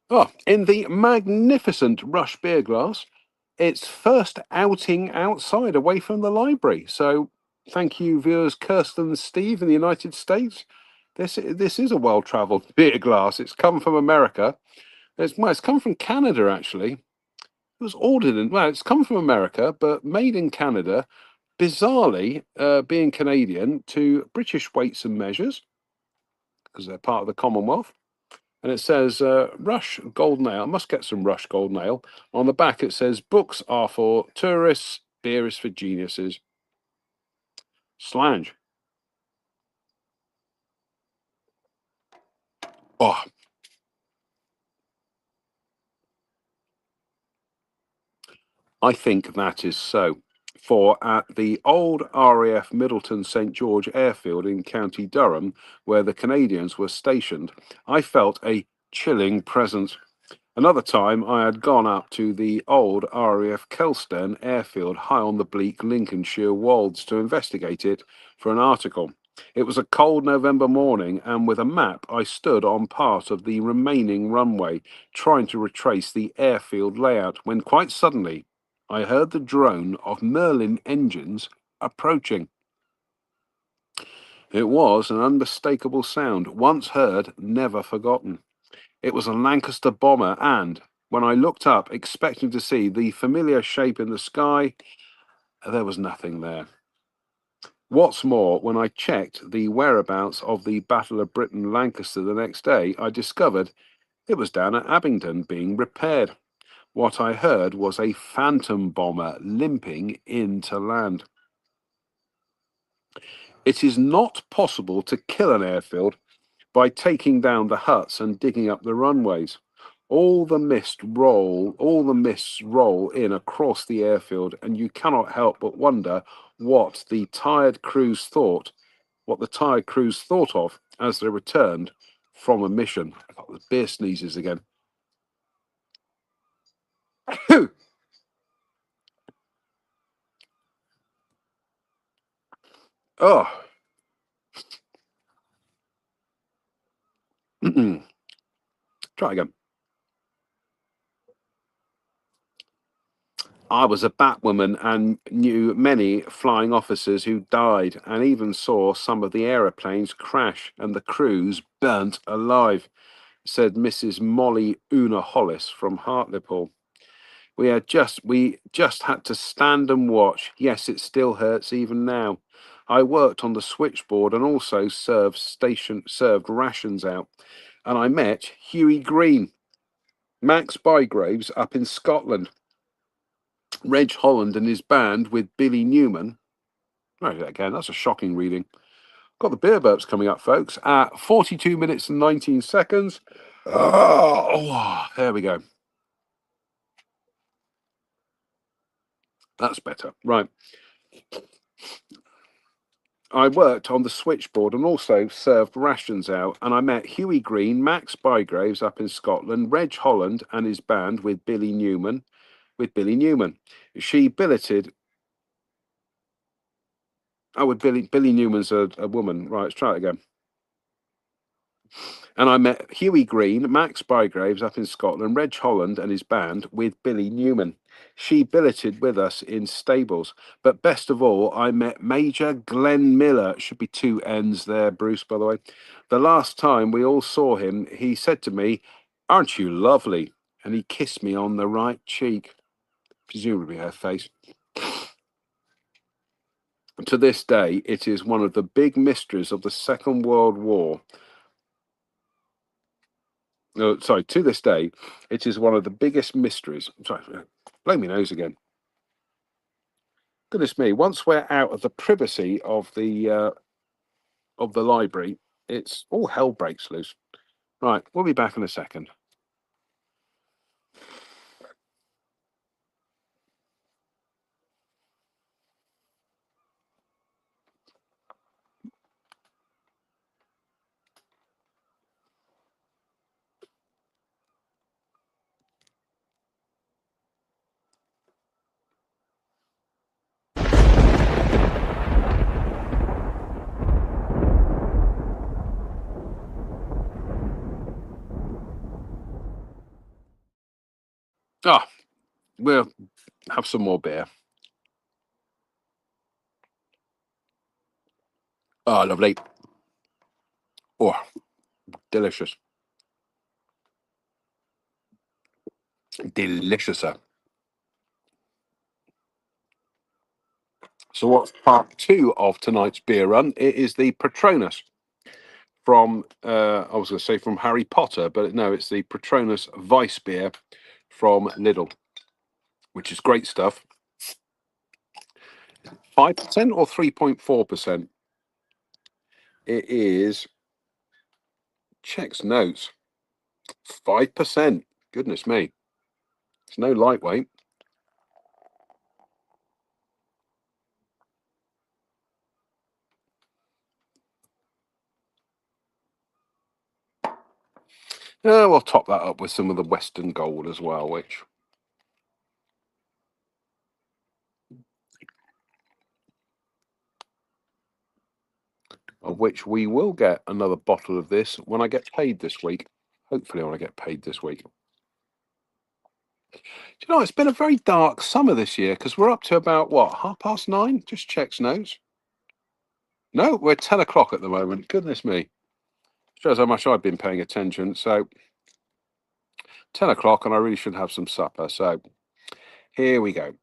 Oh, in the magnificent Rush beer glass, its first outing outside, away from the library. So thank you, viewers Kirsten and Steve in the United States. This is a well-travelled beer glass. It's come from America. It's come from Canada, actually. It was ordered in, it's come from America, but made in Canada, bizarrely, being Canadian, to British Weights and Measures, because they're part of the Commonwealth. And it says Rush Golden Ale. I must get some Rush Golden Ale. On the back, it says books are for tourists, beer is for geniuses. Slange. Oh. I think that is so. For at the old RAF Middleton St George Airfield in County Durham, where the Canadians were stationed, I felt a chilling presence. Another time I had gone up to the old RAF Kelstone airfield high on the bleak Lincolnshire wolds to investigate it for an article. It was a cold November morning, and with a map, I stood on part of the remaining runway, trying to retrace the airfield layout, when quite suddenly I heard the drone of Merlin engines approaching. It was an unmistakable sound, once heard, never forgotten. It was a Lancaster bomber, and when I looked up, expecting to see the familiar shape in the sky, there was nothing there. What's more, when I checked the whereabouts of the Battle of Britain Lancaster the next day, I discovered it was down at Abingdon being repaired. What I heard was a phantom bomber limping into land. It is not possible to kill an airfield by taking down the huts and digging up the runways. All the mists roll in across the airfield, and you cannot help but wonder what the tired crews thought of as they returned from a mission. I got the beer sneezes again. Oh. Try again. I was a Batwoman and knew many flying officers who died, and even saw some of the aeroplanes crash and the crews burnt alive, said Mrs. Molly Una Hollis from Hartlepool. We just had to stand and watch. Yes, it still hurts even now. I worked on the switchboard and also served rations out, and I met Hughie Green, Max Bygraves up in Scotland, Reg Holland and his band with Billy Newman. Right, again, that's a shocking reading. Got the beer burps coming up, folks, at 42 minutes and 19 seconds. Oh, there we go. That's better. Right. I worked on the switchboard and also served rations out, and I met Hughie Green, Max Bygraves up in Scotland, Reg Holland and his band with Billy Newman. She billeted. Oh, with Billy Newman's a woman. Right, let's try it again. And I met Hughie Green, Max Bygraves up in Scotland, Reg Holland and his band with Billy Newman. She billeted with us in stables. But best of all, I met Major Glenn Miller. Should be two N's there, Bruce, by the way. The last time we all saw him, he said to me, "Aren't you lovely?" And he kissed me on the right cheek, presumably her face. To this day, it is one of the big mysteries of the Second World War. To this day, it is one of the biggest mysteries. Sorry, blow me nose again. Goodness me! Once we're out of the privacy of the library, it's all hell breaks loose. Right, we'll be back in a second. Ah, we'll have some more beer. Oh, lovely. Oh, delicious. Deliciouser. So what's part two of tonight's beer run? It is the Patronus from, I was going to say from Harry Potter, but no, it's the Patronus Weiss beer from Lidl, which is great stuff. 5% or 3.4%? It is, checks notes, 5%. Goodness me. It's no lightweight. We'll top that up with some of the Western Gold as well, which... Oh, of which we will get another bottle of this when I get paid this week. Hopefully when I get paid this week. Do you know, it's been a very dark summer this year because we're up to about, what, 9:30? Just checks notes. No, we're 10 o'clock at the moment. Goodness me. Shows how much I've been paying attention. So 10 o'clock and I really should have some supper. So here we go.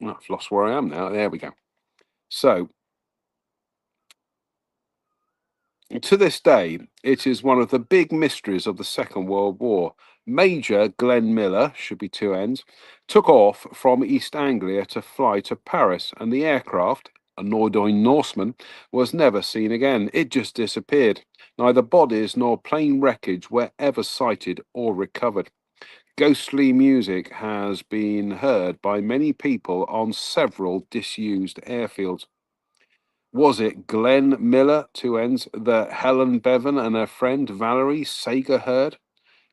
Oh, I've lost where I am now. There we go. So to this day, it is one of the big mysteries of the Second World War. Major Glenn Miller, should be two N's, took off from East Anglia to fly to Paris, and the aircraft, a Nordine Norseman, was never seen again. It just disappeared. Neither bodies nor plane wreckage were ever sighted or recovered. Ghostly music has been heard by many people on several disused airfields. Was it Glenn Miller, two N's, that Helen Bevan and her friend Valerie Sager heard?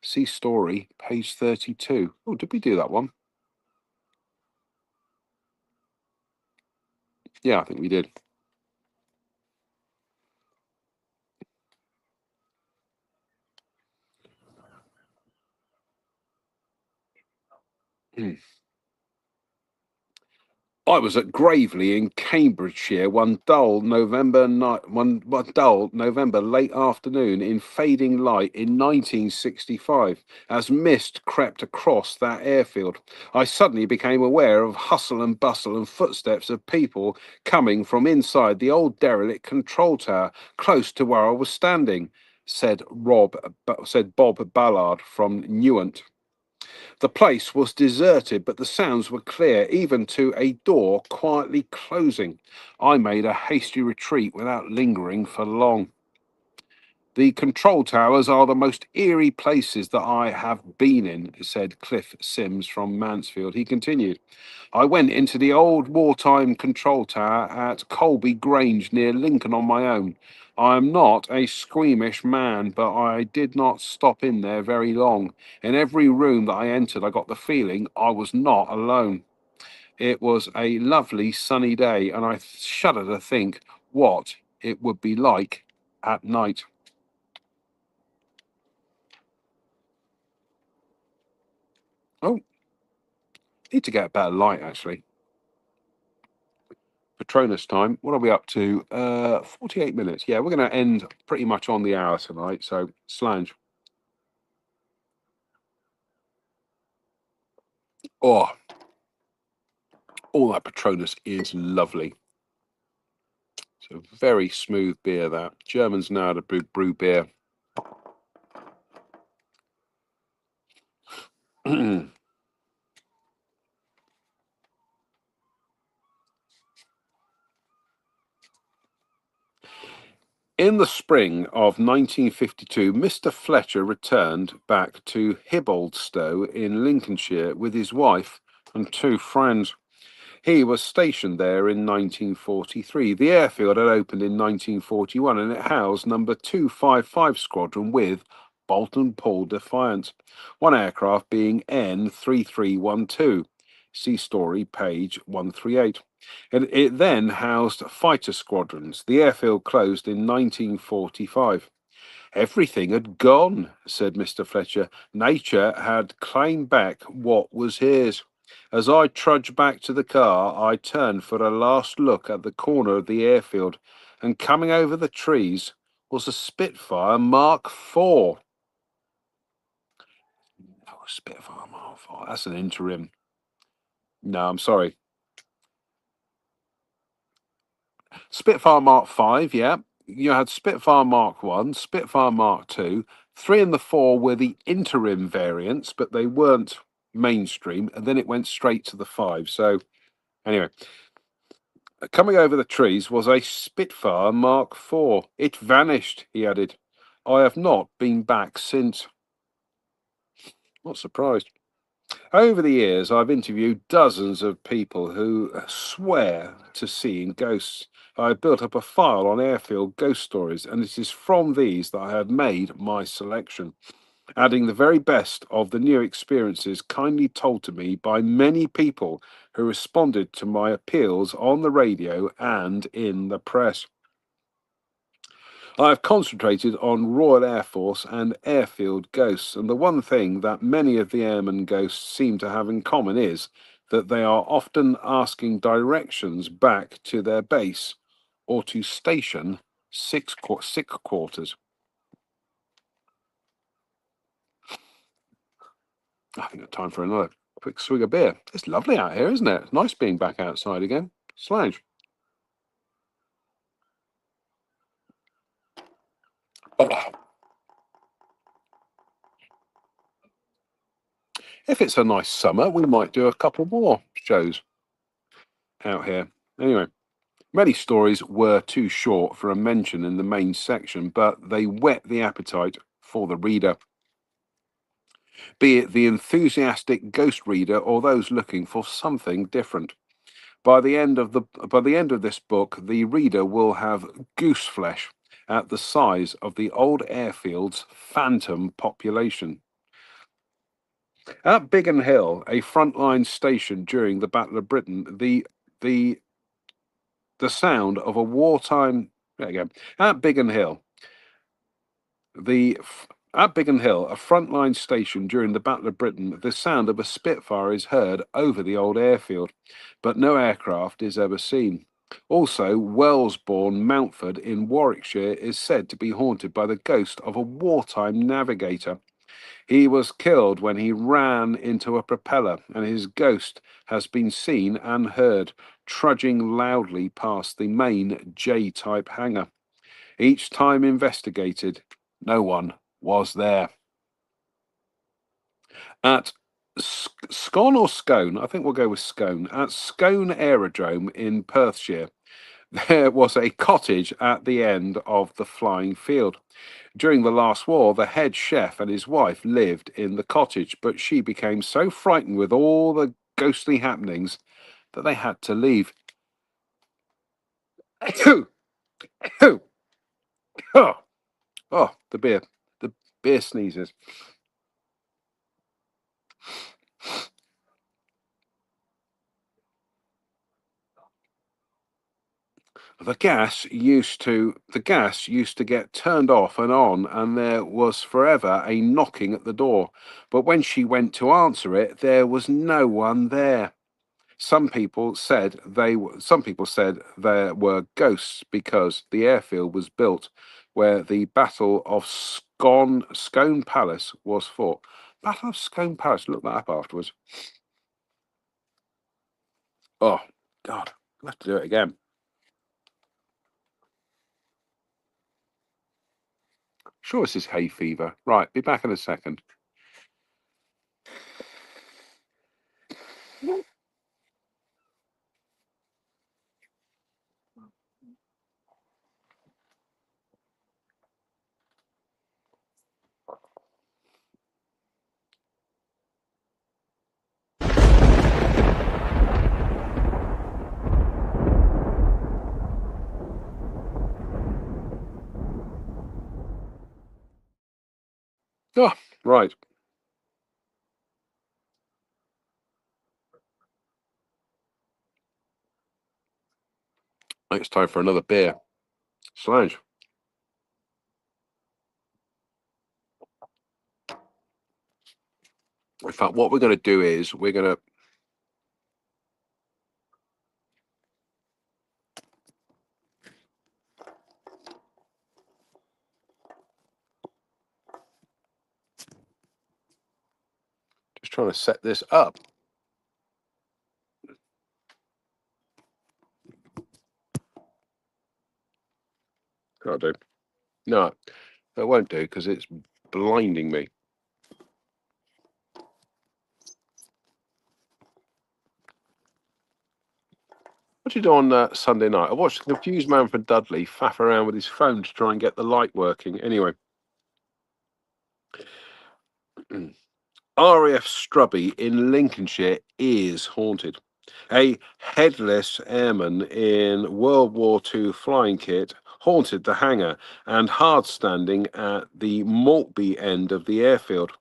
See story, page 32. Oh, did we do that one? Yeah, I think we did. I was at Gravely in Cambridgeshire one dull November night, one dull November late afternoon in fading light in 1965, as mist crept across that airfield. I suddenly became aware of hustle and bustle and footsteps of people coming from inside the old derelict control tower, close to where I was standing, said Bob Ballard from Newent. The place was deserted, but the sounds were clear, even to a door quietly closing. I made a hasty retreat without lingering for long. The control towers are the most eerie places that I have been in, said Cliff Sims from Mansfield. He continued, I went into the old wartime control tower at Colby Grange near Lincoln on my own. I am not a squeamish man, but I did not stop in there very long. In every room that I entered, I got the feeling I was not alone. It was a lovely sunny day, and I shudder to think what it would be like at night. Oh, need to get a better light, actually. Patronus time. What are we up to? 48 minutes. Yeah, we're going to end pretty much on the hour tonight. So, Slange. Oh, all that Patronus is lovely. So, very smooth beer, that. Germans know how to brew beer. In the spring of 1952, Mr. Fletcher returned back to Hibboldstow in Lincolnshire with his wife and two friends. He was stationed there in 1943. The airfield had opened in 1941 and it housed number 255 Squadron with Bolton Paul Defiant, one aircraft being N3312. See story page 138. It then housed fighter squadrons. The airfield closed in 1945. Everything had gone, said Mr. Fletcher. Nature had claimed back what was his. As I trudged back to the car, I turned for a last look at the corner of the airfield, and coming over the trees was a Spitfire Mark IV. Oh, Spitfire Mark IV. That's an interim. No, I'm sorry. Spitfire Mark V, yeah. You had Spitfire Mark 1, Spitfire Mark 2. 3 and the 4 were the interim variants, but they weren't mainstream. And then it went straight to the 5. So, anyway, coming over the trees was a Spitfire Mark 4. It vanished, he added. I have not been back since. Not surprised. Over the years, I've interviewed dozens of people who swear to seeing ghosts. I've built up a file on airfield ghost stories, and it is from these that I have made my selection. adding the very best of the new experiences kindly told to me by many people who responded to my appeals on the radio and in the press. I have concentrated on Royal Air Force and airfield ghosts, and the one thing that many of the airmen ghosts seem to have in common is that they are often asking directions back to their base or to station sick quarters. I think it's time for another quick swig of beer. It's lovely out here, isn't it? It's nice being back outside again. Slange. If it's a nice summer, we might do a couple more shows out here. Anyway, many stories were too short for a mention in the main section, but they whet the appetite for the reader, be it the enthusiastic ghost reader or those looking for something different. By the end of this book, the reader will have goose flesh at the size of the old airfield's phantom population. At Biggin Hill, a frontline station during the Battle of Britain, the sound of a wartime again at Biggin Hill, at Biggin Hill, a frontline station during the Battle of Britain, the sound of a Spitfire is heard over the old airfield, but no aircraft is ever seen. Also, Wellesbourne, Mountford in Warwickshire is said to be haunted by the ghost of a wartime navigator. He was killed when he ran into a propeller, and his ghost has been seen and heard trudging loudly past the main J-type hangar. Each time investigated, no one was there. At Scone or Scone, I think we'll go with Scone, at Scone Aerodrome in Perthshire, there was a cottage at the end of the flying field. During the last war, the head chef and his wife lived in the cottage, but she became so frightened with all the ghostly happenings that they had to leave. Oh, the beer sneezes. The gas used to get turned off and on, and there was forever a knocking at the door. But when she went to answer it, there was no one there. Some people said there were ghosts because the airfield was built where the Battle of Scone Palace was fought. Battle of Scone Palace. Look that up afterwards. Oh God, I'll have to do it again. Sure, this is hay fever. Right, be back in a second. Oh, right. It's time for another beer. Slange. In fact, what we're going to do is we're going to just trying to set this up. Can't do. No, it won't do because it's blinding me. What did you do on Sunday night? I watched the confused Manfred Dudley faff around with his phone to try and get the light working. Anyway. RAF Strubby in Lincolnshire is haunted. A headless airman in World War II flying kit haunted the hangar and hard standing at the Maltby end of the airfield.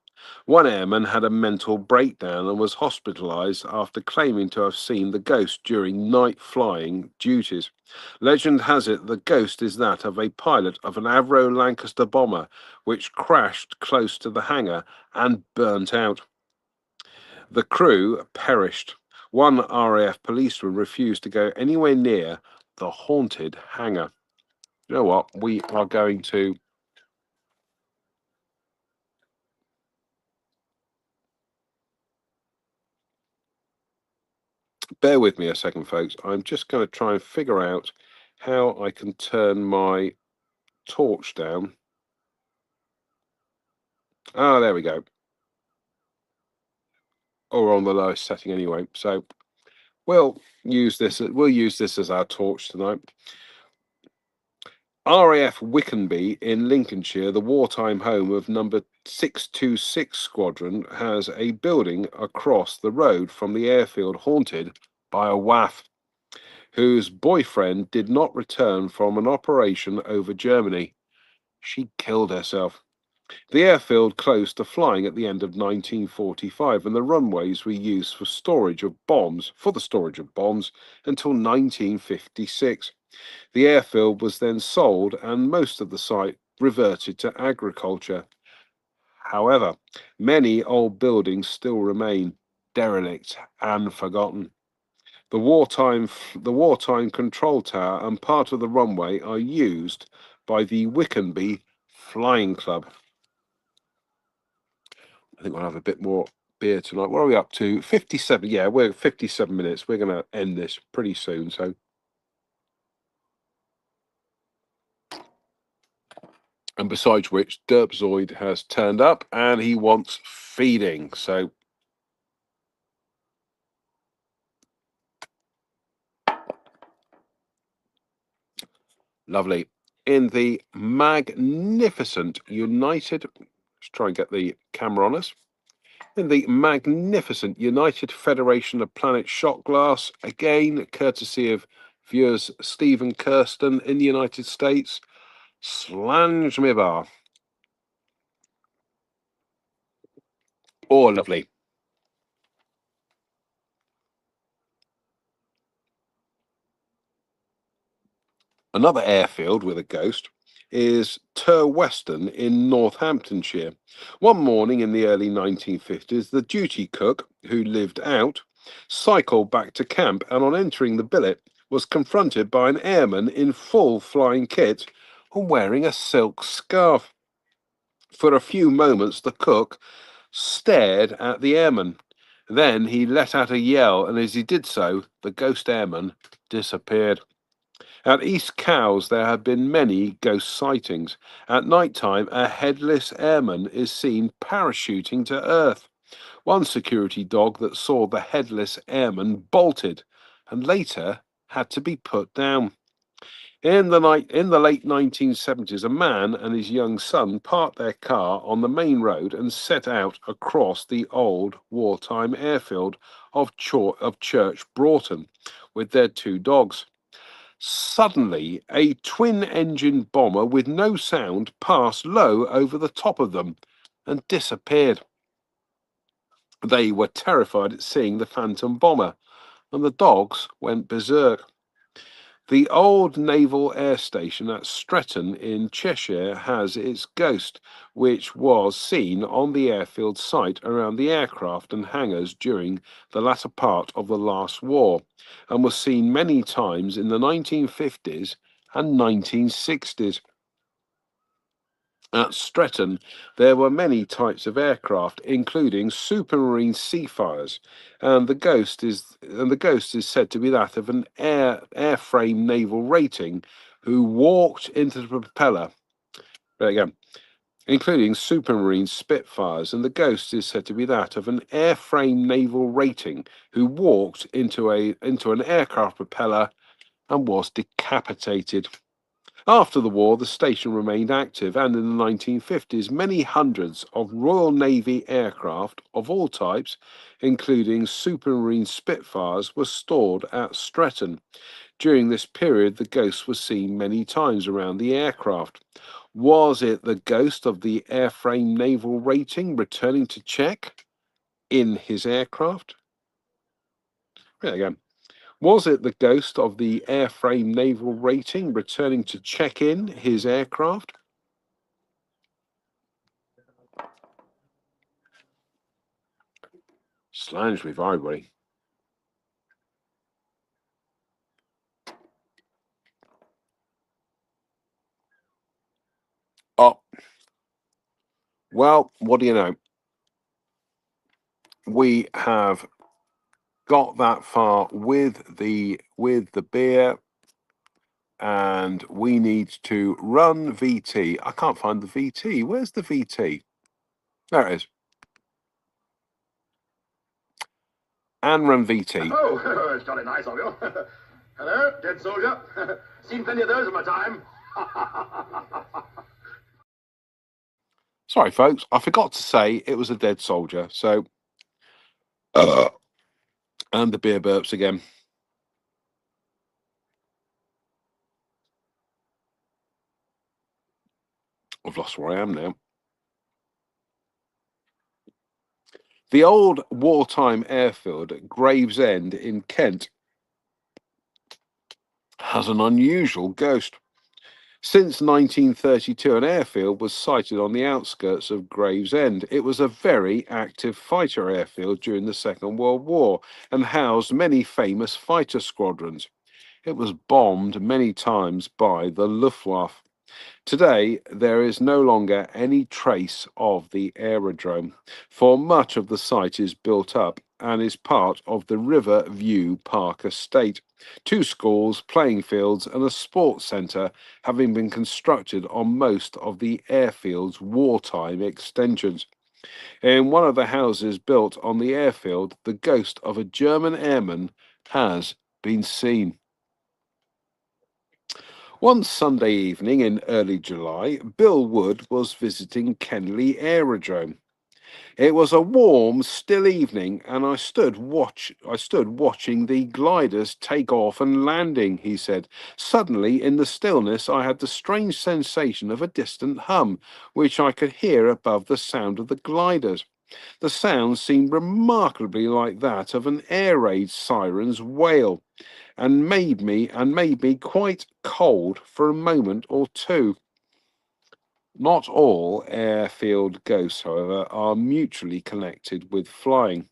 One airman had a mental breakdown and was hospitalized after claiming to have seen the ghost during night flying duties. Legend has it the ghost is that of a pilot of an Avro Lancaster bomber which crashed close to the hangar and burnt out. The crew perished. One RAF policeman refused to go anywhere near the haunted hangar. You know what? We are going to bear with me a second, folks. I'm just going to try and figure out how I can turn my torch down. Ah, there we go. Or on the lowest setting anyway. So we'll use this as our torch tonight. RAF Wickenby in Lincolnshire, the wartime home of number 626 Squadron, has a building across the road from the airfield haunted by a WAF whose boyfriend did not return from an operation over Germany. She killed herself. The airfield closed to flying at the end of 1945, and the runways were used for storage of bombs, until 1956. The airfield was then sold, and most of the site reverted to agriculture. However, many old buildings still remain derelict and forgotten. The wartime control tower and part of the runway are used by the Wickenby Flying Club. I think we'll have a bit more beer tonight. What are we up to? 57. Yeah, we're 57 minutes. We're going to end this pretty soon. So, and besides which, Derpzoid has turned up and he wants feeding. So, lovely. In the magnificent United, let's try and get the camera on us. In the magnificent United Federation of Planet Shot Glass, again, courtesy of viewers Stephen Kirsten in the United States, Slange me bar. Oh, lovely. Another airfield with a ghost is Turweston in Northamptonshire. One morning in the early 1950s, the duty cook, who lived out, cycled back to camp and on entering the billet was confronted by an airman in full flying kit and wearing a silk scarf. For a few moments, the cook stared at the airman. Then he let out a yell, and as he did so, the ghost airman disappeared. At East Cowes, there have been many ghost sightings. At night time, a headless airman is seen parachuting to Earth. One security dog that saw the headless airman bolted and later had to be put down. In the late 1970s, a man and his young son parked their car on the main road and set out across the old wartime airfield of Church Broughton with their two dogs. Suddenly, a twin-engine bomber with no sound passed low over the top of them and disappeared. They were terrified at seeing the phantom bomber, and the dogs went berserk. The old naval air station at Stretton in Cheshire has its ghost, which was seen on the airfield site around the aircraft and hangars during the latter part of the last war, and was seen many times in the 1950s and 1960s. At Stretton, there were many types of aircraft, including Supermarine Seafires, and the ghost is said to be that of an airframe naval rating who walked into the propeller. There you go. Including Supermarine Spitfires, and the ghost is said to be that of an airframe naval rating who walked into an aircraft propeller and was decapitated. After the war, the station remained active, and in the 1950s, many hundreds of Royal Navy aircraft of all types, including Supermarine Spitfires, were stored at Stretton. During this period, the ghost was seen many times around the aircraft. Was it the ghost of the airframe naval rating returning to check in his aircraft? There again. Was it the ghost of the airframe naval rating returning to check in his aircraft? Slange with everybody. Oh, well, what do you know? We have got that far with the beer, and we need to run VT. I can't find the VT. Where's the VT? There it is. And run VT. Oh, it's jolly nice of you. Hello, dead soldier. Seen plenty of those in my time. Sorry, folks. I forgot to say it was a dead soldier. So, and the beer burps again. I've lost where I am now. The old wartime airfield at Gravesend in Kent has an unusual ghost. Since 1932, an airfield was sited on the outskirts of Gravesend. It was a very active fighter airfield during the Second World War and housed many famous fighter squadrons. It was bombed many times by the Luftwaffe. Today, there is no longer any trace of the aerodrome, for much of the site is built up and is part of the River View Park estate. 2 schools, playing fields, and a sports centre having been constructed on most of the airfield's wartime extensions. In one of the houses built on the airfield, the ghost of a German airman has been seen. One Sunday evening in early July, Bill Wood was visiting Kenley Aerodrome. It was a warm, still evening, and I stood watching the gliders take off and landing, he said. Suddenly, in the stillness, I had the strange sensation of a distant hum, which I could hear above the sound of the gliders. The sound seemed remarkably like that of an air raid siren's wail, and made me quite cold for a moment or two. Not all airfield ghosts, however, are mutually connected with flying.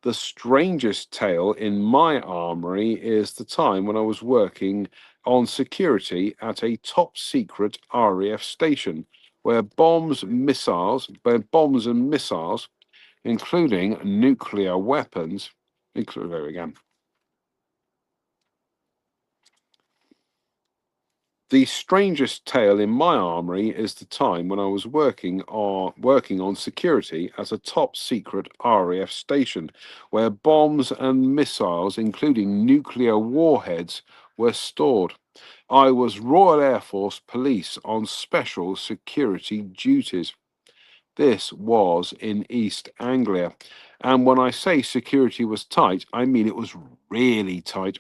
The strangest tale in my armory is the time when I was working on security at a top secret RAF station where bombs and missiles, including nuclear weapons, there again. The strangest tale in my armory is the time when I was working on security at a top secret RAF station where bombs and missiles, including nuclear warheads, were stored. I was Royal Air Force Police on special security duties. This was in East Anglia, and when I say security was tight, I mean it was really tight.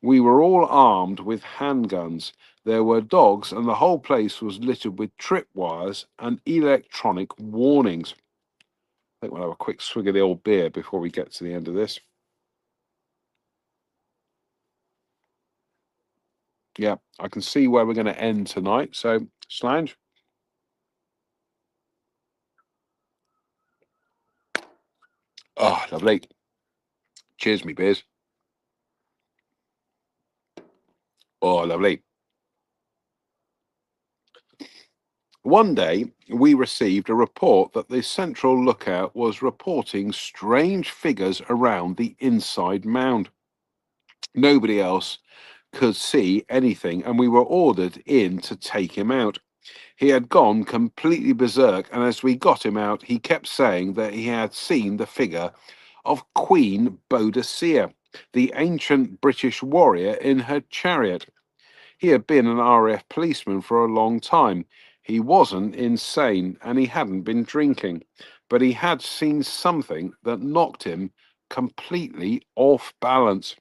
We were all armed with handguns. There were dogs, and the whole place was littered with tripwires and electronic warnings. I think we'll have a quick swig of the old beer before we get to the end of this. Yeah, I can see where we're going to end tonight. So, Slange. Oh, lovely. Cheers, me beers. Oh, lovely. One day, we received a report that the Central Lookout was reporting strange figures around the inside mound. Nobody else could see anything, and we were ordered in to take him out. He had gone completely berserk, and as we got him out, he kept saying that he had seen the figure of Queen Boadicea, the ancient British warrior, in her chariot. He had been an RAF policeman for a long time. He wasn't insane and he hadn't been drinking, but he had seen something that knocked him completely off balance.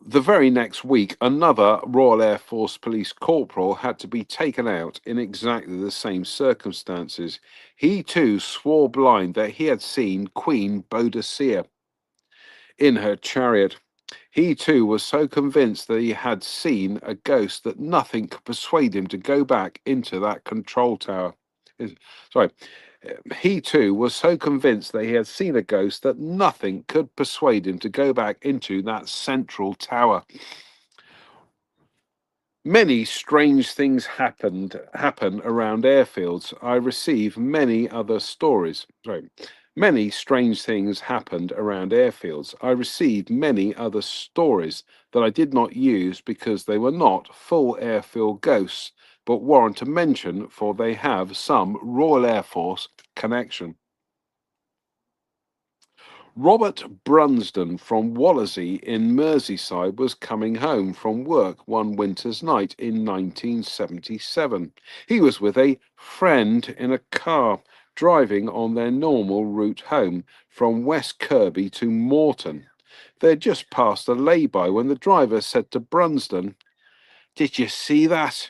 The very next week, another Royal Air Force Police corporal had to be taken out in exactly the same circumstances. He too swore blind that he had seen Queen Boadicea in her chariot. He too was so convinced that he had seen a ghost that nothing could persuade him to go back into that control tower. Sorry. He too was so convinced that he had seen a ghost that nothing could persuade him to go back into that central tower. Many strange things happen around airfields. I receive many other stories. Sorry. Many strange things happened around airfields. I received many other stories that I did not use because they were not full airfield ghosts, but warrant a mention, for they have some Royal Air Force connection. Robert Brunsden from Wallasey in Merseyside was coming home from work one winter's night in 1977. He was with a friend in a car, driving on their normal route home from West Kirby to Moreton. They had just passed a lay-by when the driver said to Brunsden, "Did you see that?"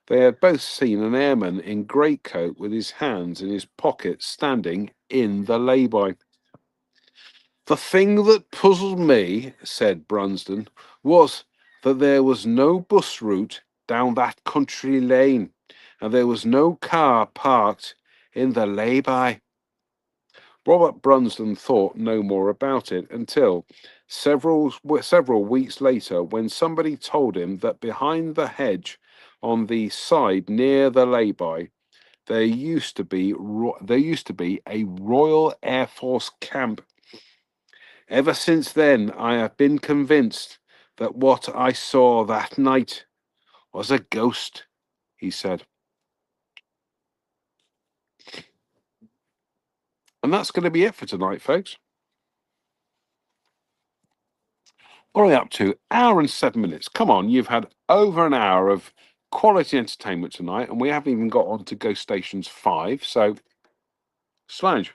They had both seen an airman in greatcoat with his hands in his pockets standing in the lay-by. "The thing that puzzled me," said Brunsden, "was that there was no bus route down that country lane, and there was no car parked in the lay-by." Robert Brunsden thought no more about it until several weeks later, when somebody told him that behind the hedge on the side near the lay-by, there used to be a Royal Air Force camp. "Ever since then, I have been convinced that what I saw that night was a ghost," he said. And that's going to be it for tonight, folks. What are we up to? Hour and 7 minutes. Come on, you've had over an hour of quality entertainment tonight, and we haven't even got on to Ghost Stations 5. So, Slange.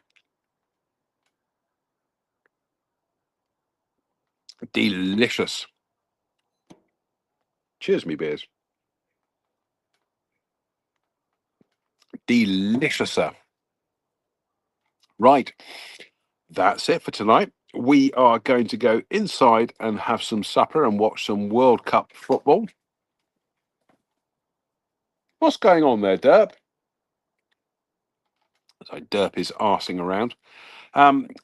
Delicious. Cheers, me beers. Deliciouser. Right. That's it for tonight. We are going to go inside and have some supper and watch some World Cup football. What's going on there, Derp? So Derp is arsing around.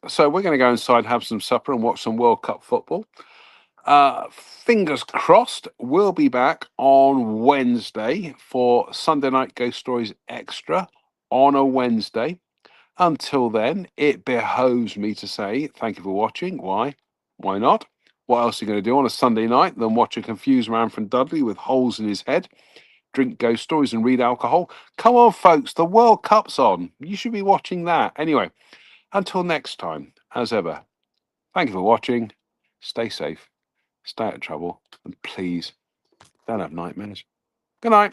So we're going to go inside, have some supper and watch some World Cup football. Fingers crossed, we'll be back on Wednesday for Sunday Night Ghost Stories Extra on a Wednesday. Until then, it behoves me to say thank you for watching. Why? Why not? What else are you going to do on a Sunday night than watch a confused man from Dudley with holes in his head, drink ghost stories and read alcohol? Come on, folks, the World Cup's on. You should be watching that. Anyway, until next time, as ever, thank you for watching. Stay safe, stay out of trouble, and please don't have nightmares. Good night.